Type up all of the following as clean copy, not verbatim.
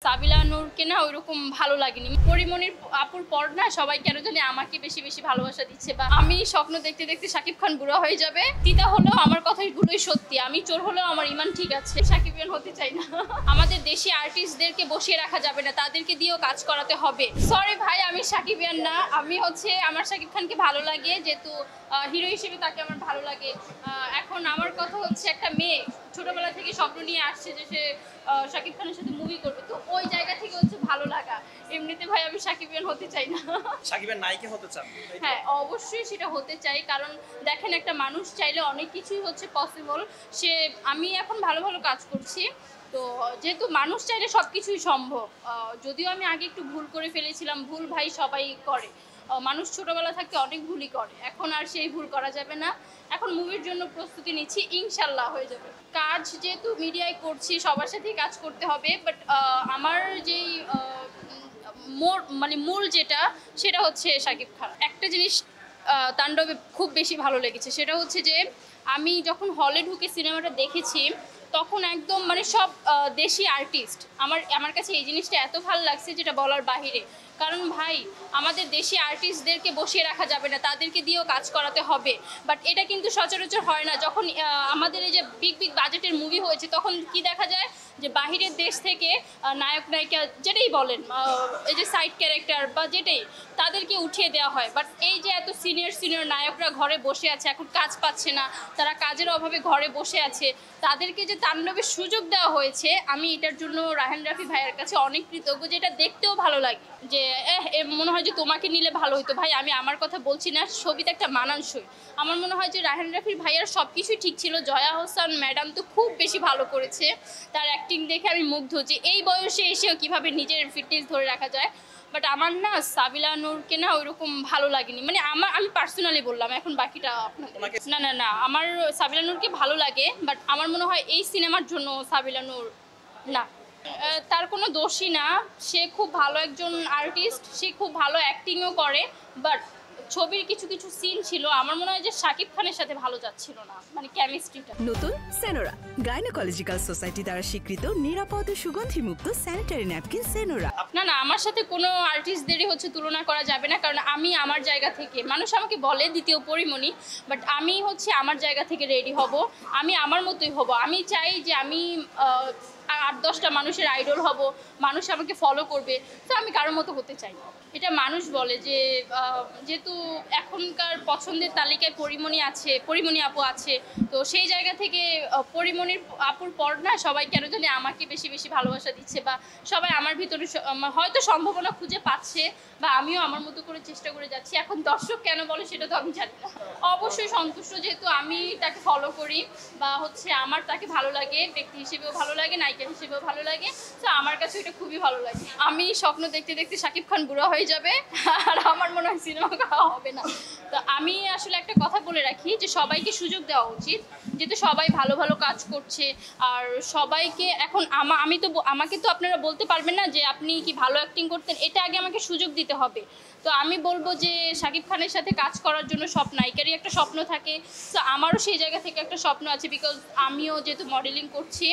সাবিলা নূরকে না ওইরকম ভালো লাগেনি। পরিমণির আপুর পর না সবাই কেন জানি আমাকে বেশি বেশি ভালোবাসা দিচ্ছে, বা আমি স্বপ্ন দেখতে দেখতে শাকিব খান বুড়া হয়ে যাবে। তিতা হলেও আমার কথাগুলোই সত্যি, আমি চোর হলেও আমার ইমান ঠিক আছে। সাকিবিয়ান হতে চাই না। আমাদের দেশি আর্টিস্টদেরকে বসিয়ে রাখা যাবে না, তাদেরকে দিয়েও কাজ করাতে হবে। সরি ভাই, আমি সাকিবিয়ান না। আমি আমার শাকিব খানকে ভালো লাগে, যেহেতু হিরো হিসেবে তাকে আমার ভালো লাগে। এখন আমার কথা হচ্ছে, একটা মেয়ে ছোটবেলা থেকে স্বপ্ন নিয়ে আসছে যে সে শাকিব খানের সাথে মুভি করবে, তো ওই জায়গা থেকে হচ্ছে ভালো লাগা। এমনিতে ভাই আমি সাকিবিয়ান হতে চাই না। সাকিবের নায়িকা হতে চান? হ্যাঁ, অবশ্যই সেটা হতে চাই, কারণ দেখেন একটা মানুষ চাইলে অনেক কিছুই হচ্ছে পসিবল। আমি এখন ভালো ভালো কাজ করছি, তো যেহেতু মানুষ চাইলে সব কিছুই সম্ভব। যদিও আমি আগে একটু ভুল করে ফেলেছিলাম, ভুল ভাই সবাই করে, মানুষ ছোটবেলা থাকতে অনেক ভুলই করে, এখন আর সেই ভুল করা যাবে না। এখন মুভির জন্য প্রস্তুতি নিচ্ছি, ইনশাল্লাহ হয়ে যাবে। কাজ যেহেতু মিডিয়ায় করছি, সবার সাথেই কাজ করতে হবে, বাট আমার যেই মূল যেটা, সেটা হচ্ছে শাকিব খান। একটা জিনিস তাণ্ডবে খুব বেশি ভালো লেগেছে, সেটা হচ্ছে যে আমি যখন হলে ঢুকে সিনেমাটা দেখেছি, তখন একদম সব দেশি আর্টিস্ট, আমার কাছে এই জিনিসটা এত ভালো লাগছে যেটা বলার বাহিরে। কারণ ভাই, আমাদের দেশি আর্টিস্টদেরকে বসিয়ে রাখা যাবে না, তাদেরকে দিয়েও কাজ করাতে হবে। বাট এটা কিন্তু সচরাচর হয় না। যখন আমাদের এই যে বিগ বিগ বাজেটের মুভি হয়েছে, তখন কি দেখা যায় যে বাহিরের দেশ থেকে নায়ক নায়িকা যেটাই বলেন, এই যে সাইড ক্যারেক্টার বা যেটাই, তাদেরকে উঠিয়ে দেওয়া হয়। বাট এই যে এত সিনিয়র নায়করা ঘরে বসে আছে, এখন কাজ পাচ্ছে না, তারা কাজের অভাবে ঘরে বসে আছে, তাদেরকে যে তাণ্ডবের সুযোগ দেওয়া হয়েছে, আমি এটার জন্য রায়হান রাফি ভাইয়ের কাছে অনেক কৃতজ্ঞ। যেটা দেখতেও ভালো লাগে, যে মনে হয় যে তোমাকে নিলে ভালো হতো। ভাই আমি আমার কথা বলছি না, ছবিতে একটা মানানসই। আমার মনে হয় যে রায়হান রাফির ভাইয়ার সব কিছুই ঠিক ছিল। জয়া হোসেন ম্যাডাম তো খুব বেশি ভালো করেছে, তার অ্যাক্টিং দেখে আমি মুগ্ধ যে এই বয়সে এসেও কীভাবে নিজের ফিটনেস ধরে রাখা যায়। বাট আমার না সাবিলা নূরকে না ওইরকম ভালো লাগেনি। আমি পার্সোনালি বললাম, এখন বাকিটা আপনাদের। না, আমার সাবিলা নূরকে ভালো লাগে, বাট আমার মনে হয় এই সিনেমার জন্য সাবিলা নূর না, তার কোনো দোষই না। সে খুব ভালো একজন আর্টিস্ট, সে খুব ভালো অ্যাক্টিংও করে, বাট ছবির কিছু কিছু সিন ছিল আমার মনে হয় যে শাকিব খানের সাথে ভালো যাচ্ছিল না, কেমিস্ট্রিটা। নতুন সেনোরা, গাইনোকোলজিক্যাল সোসাইটি দ্বারা স্বীকৃত নিরাপদ ও সুগন্ধিমুক্ত স্যানিটারি ন্যাপকিন সেনোরা। না, আমার সাথে কোনো আর্টিস্টদেরই তুলনা করা যাবে না, কারণ আমি আমার জায়গা থেকে, মানুষ আমাকে বলে দ্বিতীয় পরিমণি, বাট আমি আমার জায়গা থেকে রেডি হব, আমি আমার মতোই হব। আমি চাই যে আমি 8-10টা মানুষের আইডল হব, মানুষ আমাকে ফলো করবে, তো আমি কারোর মতো হতে চাই না। এটা মানুষ বলে যে যেহেতু এখনকার পছন্দের তালিকায় পরিমণি আপু আছে, তো সেই জায়গা থেকে পরিমণির আপুর পর না সবাই কেন জানি আমাকে বেশি বেশি ভালোবাসা দিচ্ছে, বা সবাই আমার ভিতরে হয়তো সম্ভাবনা খুঁজে পাচ্ছে, বা আমিও আমার মতো করে চেষ্টা করে যাচ্ছি। এখন দর্শক কেন বলে সেটা তো আমি জানি না। অবশ্যই সন্তুষ্ট, যেহেতু আমি তাকে ফলো করি, বা আমার তাকে ভালো লাগে, ব্যক্তি হিসেবেও ভালো লাগে, নায়িকা হিসেবেও ভালো লাগে, তো আমার কাছে এটা খুবই ভালো লাগে। আমি স্বপ্ন দেখতে দেখতে শাকিব খান বুড়া হয়ে যাবে, আর আমার মনে হয় সিনেমা করা হবে না। তো আমি আসলে একটা কথা বলে রাখি, যে সবাইকে সুযোগ দেওয়া উচিত, যেহেতু সবাই ভালো ভালো কাজ করছে। আর সবাইকে এখন আমাকে তো আপনারা বলতে পারবেন না যে আপনি কি ভালো অ্যাক্টিং করতেন, এটা আগে আমাকে সুযোগ দিতে হবে। তো আমি বলবো যে শাকিব খানের সাথে কাজ করার জন্য সব নায়িকারই একটা স্বপ্ন থাকে, তো আমারও সেই জায়গা থেকে একটা স্বপ্ন আছে, বিকজ আমিও যেহেতু মডেলিং করছি।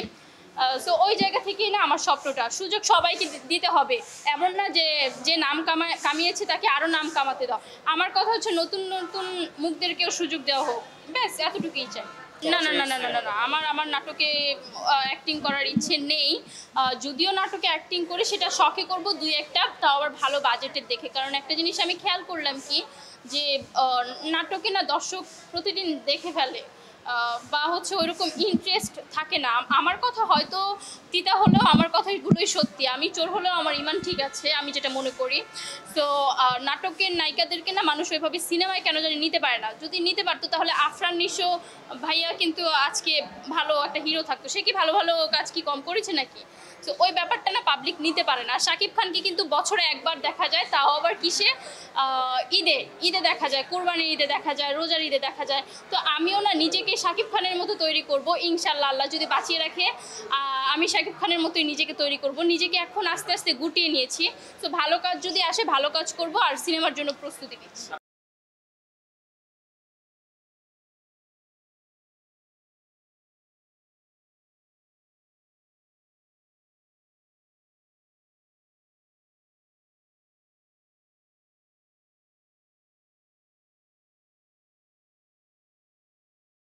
সো ওই জায়গা থেকেই না আমার স্বপ্নটা, সুযোগ সবাইকে দিতে হবে। এমন না যে নাম কামিয়েছে তাকে আরও নাম কামাতে দাও। আমার কথা হচ্ছে নতুন নতুন মুখদেরকেও সুযোগ দেওয়া হোক, ব্যাস এতটুকুই চাই। না, আমার নাটকে অ্যাক্টিং করার ইচ্ছে নেই। যদিও নাটকে অ্যাক্টিং করি, সেটা শখে করব 2-1টা, তাও আবার ভালো বাজেটের দেখে। কারণ একটা জিনিস আমি খেয়াল করলাম কি, যে নাটকে না দর্শক প্রতিদিন দেখে ফেলে, বা ওইরকম ইন্টারেস্ট থাকে না। আমার কথা হয়তো তিতা হলেও আমার কথাগুলোই সত্যি, আমি চোর হলেও আমার ইমান ঠিক আছে, আমি যেটা মনে করি। তো নাটকের নায়িকাদেরকে না মানুষ ওইভাবে সিনেমায় কেন জানি নিতে পারে না। যদি নিতে পারতো তাহলে আফরান নিশো ভাইয়া কিন্তু আজকে ভালো একটা হিরো থাকতো। সে কি ভালো ভালো কাজ কি কম করেছে নাকি? তো ওই ব্যাপারটা না পাবলিক নিতে পারে না। শাকিব খানকে কিন্তু বছরে একবার দেখা যায়, তাও আবার কিসে, ঈদে দেখা যায়, কোরবানির ঈদে দেখা যায়, রোজার ঈদে দেখা যায়। তো আমিও না নিজেকে শাকিব খানের মতো তৈরি করব, ইনশাল্লাহ, আল্লাহ যদি বাঁচিয়ে রাখে। আমি শাকিব খানের মতোই নিজেকে তৈরি করব। নিজেকে এখন আস্তে আস্তে গুটিয়ে নিয়েছি। তো ভালো কাজ যদি আসে, ভালো কাজ করব, আর সিনেমার জন্য প্রস্তুতি নিচ্ছি।